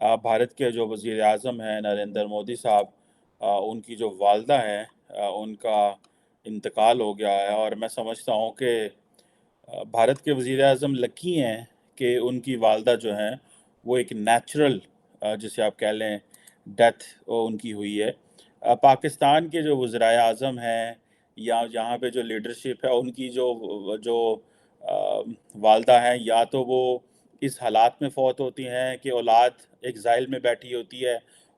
بھارت کے جو وزیر اعظم ہیں نریندر مودی صاحب، ان کی جو والدہ ہیں، ان کا انتقال ہو گیا ہے، اور میں سمجھتا ہوں کہ بھارت کے وزیر اعظم لکی ہیں کہ ان کی والدہ جو ہیں وہ ایک نیچرل، جسے آپ کہہ لیں، ڈیتھ ان کی ہوئی ہے۔ پاکستان کے جو وزرائے اعظم ہیں یا یہاں پہ جو لیڈرشپ ہے، ان کی جو جو آ، والدہ ہیں، یا تو وہ اس حالات میں فوت ہوتی ہیں کہ اولاد ایگزائل میں بیٹھی ہوتی ہے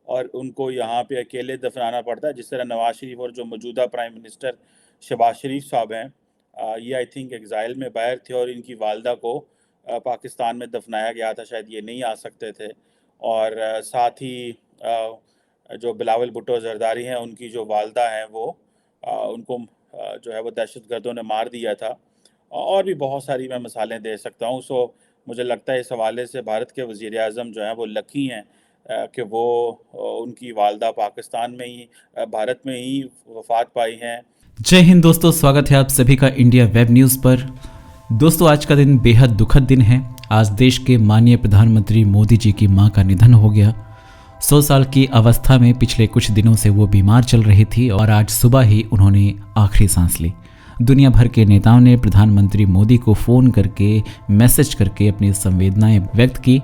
اور ان کو یہاں پہ اکیلے دفنانا پڑتا ہے، جس طرح نواز شریف اور جو موجودہ پرائم منسٹر شہباز شریف صاحب ہیں، یہ آئی تھنک ایگزائل میں باہر تھے اور ان کی والدہ کو پاکستان میں دفنایا گیا تھا، شاید یہ نہیں آ سکتے تھے۔ اور ساتھ ہی جو بلاول بھٹو زرداری ہیں، ان کی جو والدہ ہیں وہ ان کو جو ہے وہ دہشت گردوں نے مار دیا تھا، اور بھی بہت ساری میں مثالیں دے سکتا ہوں۔ مجھے لگتا ہے اس حوالے سے بھارت کے وزیر اعظم جو ہیں وہ لکی ہیں کہ وہ ان کی والدہ پاکستان میں ہی، بھارت میں ہی وفات پائی ہیں۔ जय हिंद दोस्तों, स्वागत है आप सभी का इंडिया वेब न्यूज़ पर। दोस्तों, आज का दिन बेहद दुखद दिन है। आज देश के माननीय प्रधानमंत्री मोदी जी की मां का निधन हो गया। 100 साल की अवस्था में पिछले कुछ दिनों से वो बीमार चल रही थी और आज सुबह ही उन्होंने आखिरी सांस ली। दुनिया भर के नेताओं ने प्रधानमंत्री मोदी को फ़ोन करके, मैसेज करके अपनी संवेदनाएं व्यक्त की।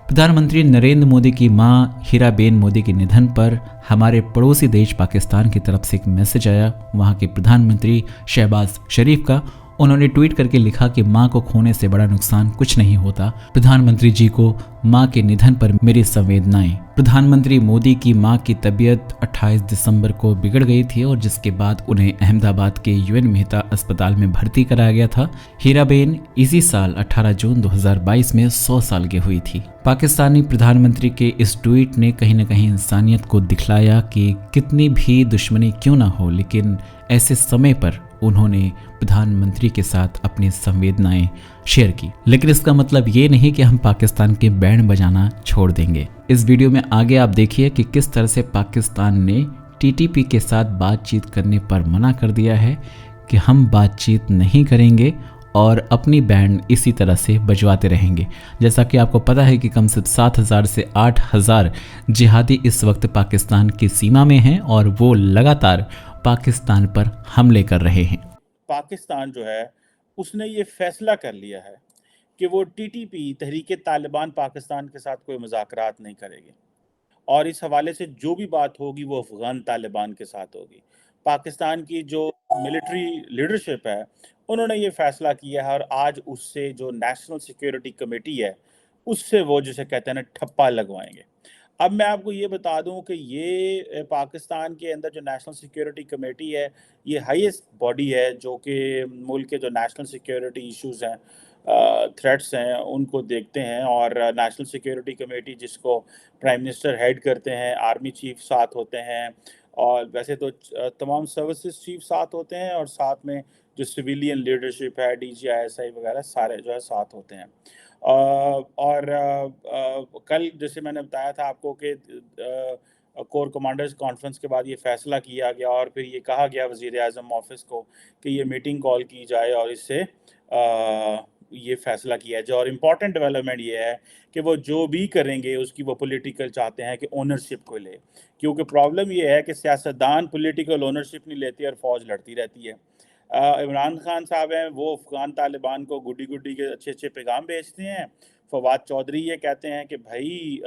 प्रधानमंत्री नरेंद्र मोदी की मां हीराबेन मोदी के निधन पर हमारे पड़ोसी देश पाकिस्तान की तरफ से एक मैसेज आया। वहां के प्रधानमंत्री शहबाज शरीफ का उन्होंने ट्वीट करके लिखा कि मां को खोने से बड़ा नुकसान कुछ नहीं होता। प्रधानमंत्री जी को मां के निधन पर मेरी संवेदनाएं। प्रधानमंत्री मोदी की मां की तबीयत 28 दिसंबर को बिगड़ गई थी और जिसके बाद उन्हें अहमदाबाद के यूएन मेहता अस्पताल में भर्ती कराया गया था। हीराबेन इसी साल 18 जून 2022 में 100 साल की हुई थी। पाकिस्तानी प्रधानमंत्री के इस ट्वीट ने कहीं न कहीं इंसानियत को दिखलाया कि कितनी भी दुश्मनी क्यों ना हो, लेकिन ऐसे समय पर उन्होंने प्रधानमंत्री के साथ अपनी संवेदनाएं शेयर की। लेकिन इसका मतलब ये नहीं कि हम पाकिस्तान के बैंड बजाना छोड़ देंगे। इस वीडियो में आगे आप देखिए कि किस तरह से पाकिस्तान ने टीटीपी के साथ बातचीत करने पर मना कर दिया है कि हम बातचीत नहीं करेंगे और अपनी बैंड इसी तरह से बजवाते रहेंगे। जैसा कि आपको पता है कि कम से 7,000 से 8,000 जिहादी इस वक्त पाकिस्तान की सीमा में हैं और वो लगातार पाकिस्तान पर हमले कर रहे हैं। पाकिस्तान जो है उसने ये फैसला कर लिया है कि वो टीटीपी तहरीक तालिबान पाकिस्तान के साथ कोई मुज़ाकरात नहीं करेगी, और इस हवाले से जो भी बात होगी वो अफ़गान तालिबान के साथ होगी। पाकिस्तान की जो मिलिट्री लीडरशिप है, उन्होंने ये फ़ैसला किया है, और आज उससे जो नेशनल सिक्योरिटी कमेटी है, उससे वो जिसे कहते हैं ना ठप्पा लगवाएंगे। अब मैं आपको ये बता दूं कि ये पाकिस्तान के अंदर जो नेशनल सिक्योरिटी कमेटी है, ये हाईएस्ट बॉडी है जो कि मुल्क के जो नेशनल सिक्योरिटी इश्यूज हैं, थ्रेट्स हैं, उनको देखते हैं। और नेशनल सिक्योरिटी कमेटी जिसको प्राइम मिनिस्टर हेड करते हैं, आर्मी चीफ साथ होते हैं, और वैसे तो तमाम सर्विसेज चीफ साथ होते हैं, और साथ में जो सिविलियन लीडरशिप है, DGISI वगैरह सारे जो है साथ होते हैं। और कल जैसे मैंने बताया था आपको कि कोर कमांडर्स कॉन्फ्रेंस के बाद ये फैसला किया गया, और फिर ये कहा गया वज़ीर आज़म ऑफिस को कि ये मीटिंग कॉल की जाए और इससे ये फैसला किया जाए। और इम्पॉर्टेंट डेवलपमेंट ये है कि वो जो भी करेंगे उसकी वो पॉलिटिकल चाहते हैं कि ओनरशिप को ले, क्योंकि प्रॉब्लम ये है कि सियासतदान पॉलिटिकल ओनरशिप नहीं लेती और फौज लड़ती रहती है। इमरान खान साहब हैं, वो अफ़गान तालिबान को गुड्डी गुड्डी के अच्छे अच्छे पैगाम भेजते हैं। फवाद चौधरी ये कहते हैं कि भाई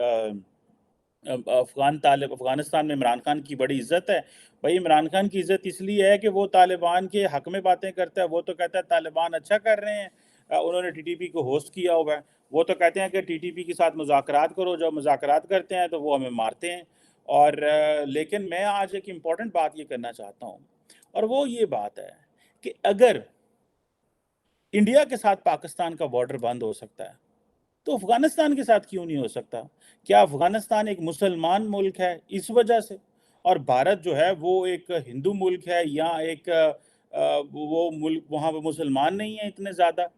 अफ़गानिस्तान में इमरान खान की बड़ी इज़्ज़त है। भाई इमरान खान की इज़्ज़त इसलिए है कि वो तालिबान के हक़ में बातें करता है। वो तो कहता है तालिबान अच्छा कर रहे हैं, उन्होंने टीटीपी को होस्ट किया हुआ है। वो तो कहते हैं कि टीटीपी के साथ मुज़ाकरात करो, जब मुज़ाकरात करते हैं तो वो हमें मारते हैं। और लेकिन मैं आज एक इम्पॉर्टेंट बात ये करना चाहता हूँ, और वो ये बात है कि अगर इंडिया के साथ पाकिस्तान का बॉर्डर बंद हो सकता है, तो अफ़गानिस्तान के साथ क्यों नहीं हो सकता? क्या अफ़गानिस्तान एक मुसलमान मुल्क है इस वजह से, और भारत जो है वो एक हिंदू मुल्क है, या एक वो मुल्क वहाँ पे मुसलमान नहीं है इतने ज़्यादा,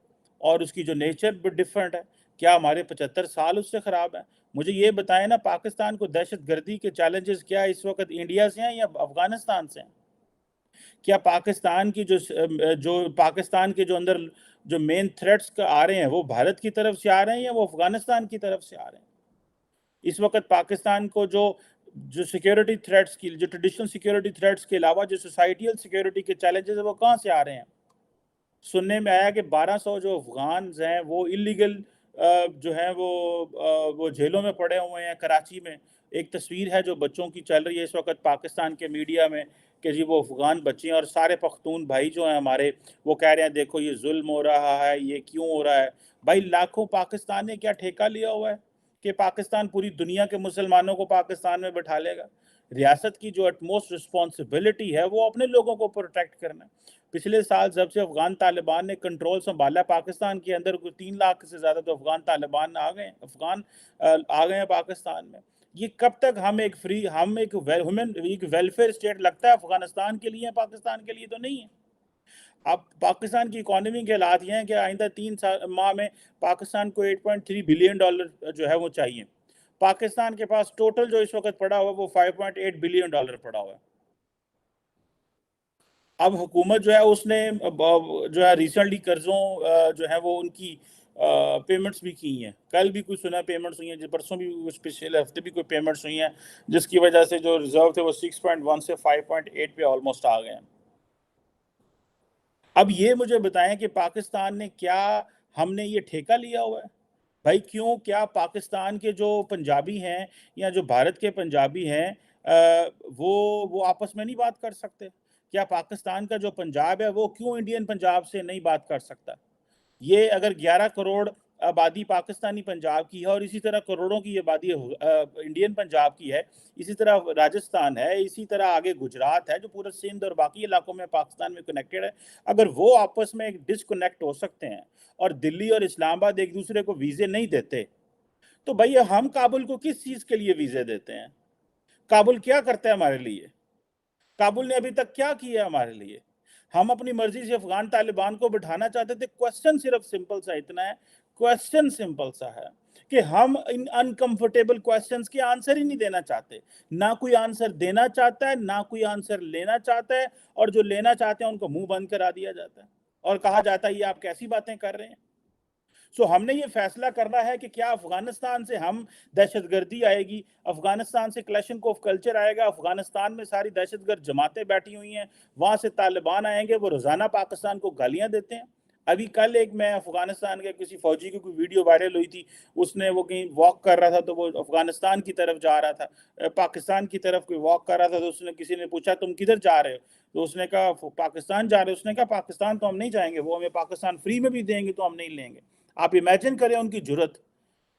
और उसकी जो नेचर भी डिफरेंट है? क्या हमारे 75 साल उससे ख़राब हैं? मुझे ये बताएं ना, पाकिस्तान को दहशतगर्दी के चैलेंजेस क्या इस वक्त इंडिया से हैं या अफ़गानिस्तान से हैं? क्या पाकिस्तान की जो पाकिस्तान के जो अंदर जो मेन थ्रेट्स आ रहे हैं वो भारत की तरफ से आ रहे हैं या वो अफ़गानिस्तान की तरफ से आ रहे हैं? इस वक्त पाकिस्तान को जो सिक्योरिटी थ्रेट्स की, जो ट्रेडिशनल सिक्योरिटी थ्रेट्स के अलावा जो सोसाइटियल सिक्योरिटी के चैलेंजेस है वो कहाँ से आ रहे हैं? सुनने में आया कि 1200 जो अफगान हैं वो इलीगल जो है वो जेलों में पड़े हुए हैं कराची में। एक तस्वीर है जो बच्चों की चल रही है इस वक्त पाकिस्तान के मीडिया में कि जी वो अफगान बच्चे हैं, और सारे पख्तून भाई जो हैं हमारे वो कह रहे हैं देखो ये जुल्म हो रहा है, ये क्यों हो रहा है। भाई लाखों पाकिस्तान ने क्या ठेका लिया हुआ है कि पाकिस्तान पूरी दुनिया के मुसलमानों को पाकिस्तान में बैठा लेगा? रियासत की जो एटमोस्ट रिस्पॉन्सिबिलिटी है वो अपने लोगों को प्रोटेक्ट करना है। पिछले साल जब से अफगान तालिबान ने कंट्रोल संभाला पाकिस्तान के अंदर, 3 लाख से ज़्यादा तो अफगान तालिबान आ गए, अफगान आ गए हैं पाकिस्तान में। ये कब तक हम एक वेलफेयर स्टेट लगता है अफगानिस्तान के लिए, पाकिस्तान के लिए तो नहीं है। अब पाकिस्तान की इकोनॉमी के हालात ये हैं कि आइंदा 3 माह में पाकिस्तान को $8.3 बिलियन जो है वो चाहिए। पाकिस्तान के पास टोटल जो इस वक्त पड़ा हुआ है वो $5.8 बिलियन पड़ा हुआ है। अब हुकूमत जो है उसने जो है रिसेंटली कर्जों जो है वो उनकी पेमेंट्स भी की हैं। कल भी कुछ सुना पेमेंट्स हुई हैं, परसों भी कुछ पिछले हफ्ते भी कोई पेमेंट्स हुई हैं, जिसकी वजह से जो रिजर्व थे वो 6.1 से 5.8 पे ऑलमोस्ट आ गए हैं। अब ये मुझे बताएं कि पाकिस्तान ने क्या, हमने ये ठेका लिया हुआ है? भाई क्यों, क्या पाकिस्तान के जो पंजाबी हैं या जो भारत के पंजाबी हैं वो आपस में नहीं बात कर सकते? क्या पाकिस्तान का जो पंजाब है वो क्यों इंडियन पंजाब से नहीं बात कर सकता? ये अगर 11 करोड़ आबादी पाकिस्तानी पंजाब की है और इसी तरह करोड़ों की आबादी इंडियन पंजाब की है, इसी तरह राजस्थान है, इसी तरह आगे गुजरात है जो पूरा सिंध और बाकी इलाकों में पाकिस्तान में कनेक्टेड है, अगर वो आपस में एक डिस्कनेक्ट हो सकते हैं और दिल्ली और इस्लामाबाद एक दूसरे को वीज़े नहीं देते, तो भैया हम काबुल को किस चीज़ के लिए वीज़े देते हैं? काबुल क्या करता है हमारे लिए? काबुल ने अभी तक क्या किया हमारे लिए? हम अपनी मर्जी से अफगान तालिबान को बिठाना चाहते थे। क्वेश्चन सिर्फ सिंपल सा इतना है, क्वेश्चन सिंपल सा है कि हम इन अनकंफर्टेबल क्वेश्चंस के आंसर ही नहीं देना चाहते। ना कोई आंसर देना चाहता है, ना कोई आंसर लेना चाहता है, और जो लेना चाहते हैं उनको मुंह बंद करा दिया जाता है और कहा जाता है ये आप कैसी बातें कर रहे हैं। सो हमने ये फैसला करना है कि क्या अफगानिस्तान से हम दहशतगर्दी आएगी, अफगानिस्तान से क्लैशनकोफ कल्चर आएगा, अफगानिस्तान में सारी दहशतगर्द जमातें बैठी हुई हैं, वहाँ से तालिबान आएंगे, वो रोज़ाना पाकिस्तान को गालियाँ देते हैं। अभी कल एक मैं अफगानिस्तान के किसी फौजी की कोई वीडियो वायरल हुई थी, उसने वो कहीं वॉक कर रहा था तो वो अफगानिस्तान की तरफ जा रहा था, पाकिस्तान की तरफ कोई वॉक कर रहा था, तो उसने किसी ने पूछा तुम किधर जा रहे हो, तो उसने कहा पाकिस्तान जा रहे हो। उसने कहा पाकिस्तान तो हम नहीं जाएंगे, वो हमें पाकिस्तान फ्री में भी देंगे तो हम नहीं लेंगे। आप इमेजिन करें उनकी जुर्रत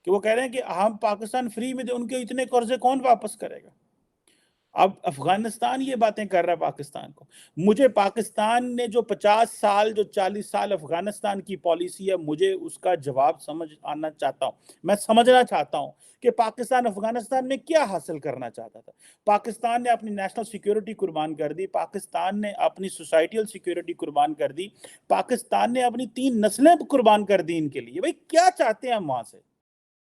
कि वो कह रहे हैं कि हम पाकिस्तान फ्री में दे, उनके इतने कर्जे कौन वापस करेगा? अब अफगानिस्तान ये बातें कर रहा है पाकिस्तान को। मुझे पाकिस्तान ने जो 50 साल, जो 40 साल अफगानिस्तान की पॉलिसी है, मुझे उसका जवाब समझ आना चाहता हूँ। मैं समझना चाहता हूँ कि पाकिस्तान अफगानिस्तान में क्या हासिल करना चाहता था। पाकिस्तान ने अपनी नेशनल सिक्योरिटी कुर्बान कर दी, पाकिस्तान ने अपनी सोसाइटियल सिक्योरिटी कुर्बान कर दी, पाकिस्तान ने अपनी 3 नस्लें कुर्बान कर दी इनके लिए। भाई क्या चाहते हैं हम वहां से?